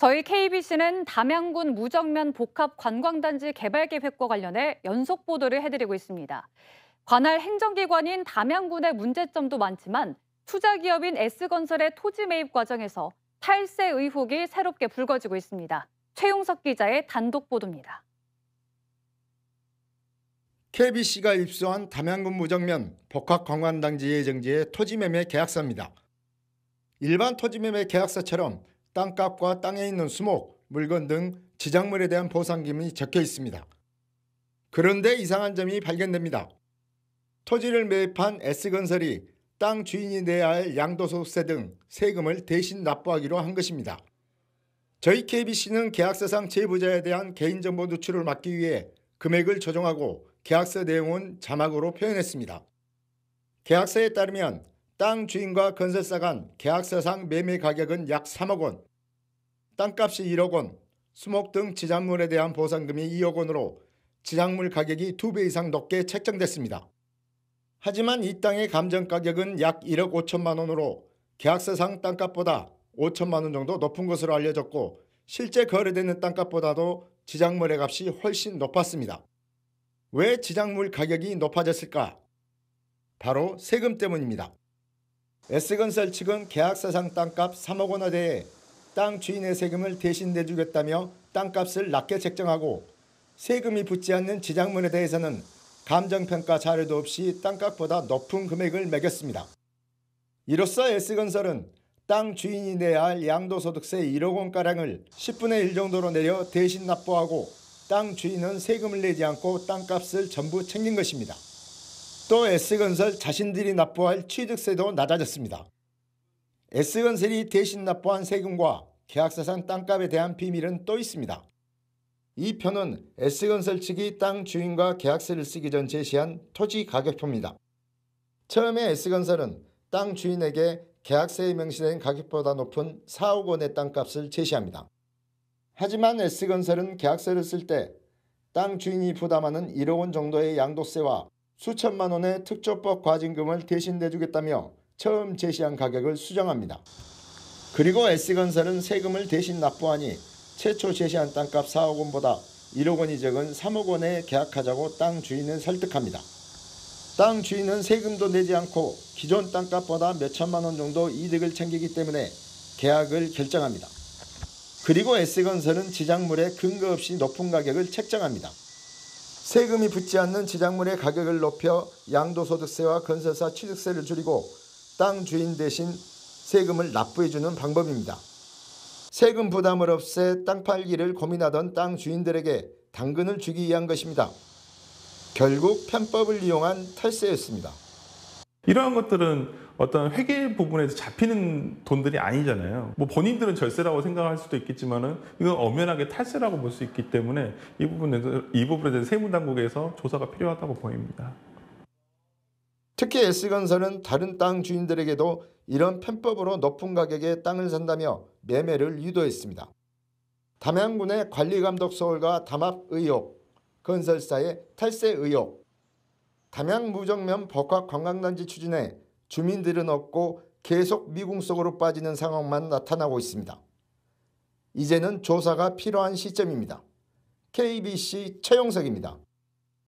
저희 KBC는 담양군 무정면 복합 관광단지 개발 계획과 관련해 연속 보도를 해드리고 있습니다. 관할 행정기관인 담양군의 문제점도 많지만 투자기업인 S건설의 토지 매입 과정에서 탈세 의혹이 새롭게 불거지고 있습니다. 최용석 기자의 단독 보도입니다. KBC가 입수한 담양군 무정면 복합관광단지 예정지의 토지매매 계약서입니다. 일반 토지매매 계약서처럼 땅값과 땅에 있는 수목, 물건 등 지작물에 대한 보상금이 적혀 있습니다. 그런데 이상한 점이 발견됩니다. 토지를 매입한 S건설이 땅 주인이 내야 할 양도소득세 등 세금을 대신 납부하기로 한 것입니다. 저희 KBC는 계약서상 제보자에 대한 개인정보 누출을 막기 위해 금액을 조정하고 계약서 내용은 자막으로 표현했습니다. 계약서에 따르면 땅 주인과 건설사 간 계약서상 매매 가격은 약 3억 원, 땅값이 1억 원, 수목 등 지작물에 대한 보상금이 2억 원으로 지작물 가격이 2배 이상 높게 책정됐습니다. 하지만 이 땅의 감정가격은 약 1억 5천만 원으로 계약서상 땅값보다 5천만 원 정도 높은 것으로 알려졌고 실제 거래되는 땅값보다도 지작물의 값이 훨씬 높았습니다. 왜 지작물 가격이 높아졌을까? 바로 세금 때문입니다. S건설 측은 계약서상 땅값 3억 원에 대해 땅 주인의 세금을 대신 내주겠다며 땅값을 낮게 책정하고 세금이 붙지 않는 지작물에 대해서는 감정평가 자료도 없이 땅값보다 높은 금액을 매겼습니다. 이로써 S건설은 땅 주인이 내야 할 양도소득세 1억 원가량을 10분의 1 정도로 내려 대신 납부하고 땅 주인은 세금을 내지 않고 땅값을 전부 챙긴 것입니다. 또 S건설 자신들이 납부할 취득세도 낮아졌습니다. S건설이 대신 납부한 세금과 계약서상 땅값에 대한 비밀은 또 있습니다. 이 표는 S건설 측이 땅 주인과 계약서를 쓰기 전 제시한 토지 가격표입니다. 처음에 S건설은 땅 주인에게 계약서에 명시된 가격보다 높은 4억 원의 땅값을 제시합니다. 하지만 S건설은 계약서를 쓸 때 땅 주인이 부담하는 1억 원 정도의 양도세와 수천만 원의 특조법 과징금을 대신 내주겠다며 처음 제시한 가격을 수정합니다. 그리고 S건설은 세금을 대신 납부하니 최초 제시한 땅값 4억 원보다 1억 원이 적은 3억 원에 계약하자고 땅 주인을 설득합니다. 땅 주인은 세금도 내지 않고 기존 땅값보다 몇 천만 원 정도 이득을 챙기기 때문에 계약을 결정합니다. 그리고 S건설은 지작물에 근거 없이 높은 가격을 책정합니다. 세금이 붙지 않는 지작물의 가격을 높여 양도소득세와 건설사 취득세를 줄이고 땅 주인 대신 세금을 납부해주는 방법입니다. 세금 부담을 없애 땅 팔기를 고민하던 땅 주인들에게 당근을 주기 위한 것입니다. 결국 편법을 이용한 탈세였습니다. 이러한 것들은 어떤 회계 부분에서 잡히는 돈들이 아니잖아요. 뭐 본인들은 절세라고 생각할 수도 있겠지만은 이건 엄연하게 탈세라고 볼 수 있기 때문에 이 부분에 대해서 세무당국에서 조사가 필요하다고 보입니다. 특히 S건설은 다른 땅 주인들에게도 이런 편법으로 높은 가격에 땅을 산다며 매매를 유도했습니다. 담양군의 관리감독소홀과 담합 의혹, 건설사의 탈세 의혹, 담양 무정면 복합관광단지 추진에 주민들은 없고 계속 미궁 속으로 빠지는 상황만 나타나고 있습니다. 이제는 조사가 필요한 시점입니다. KBC 최용석입니다.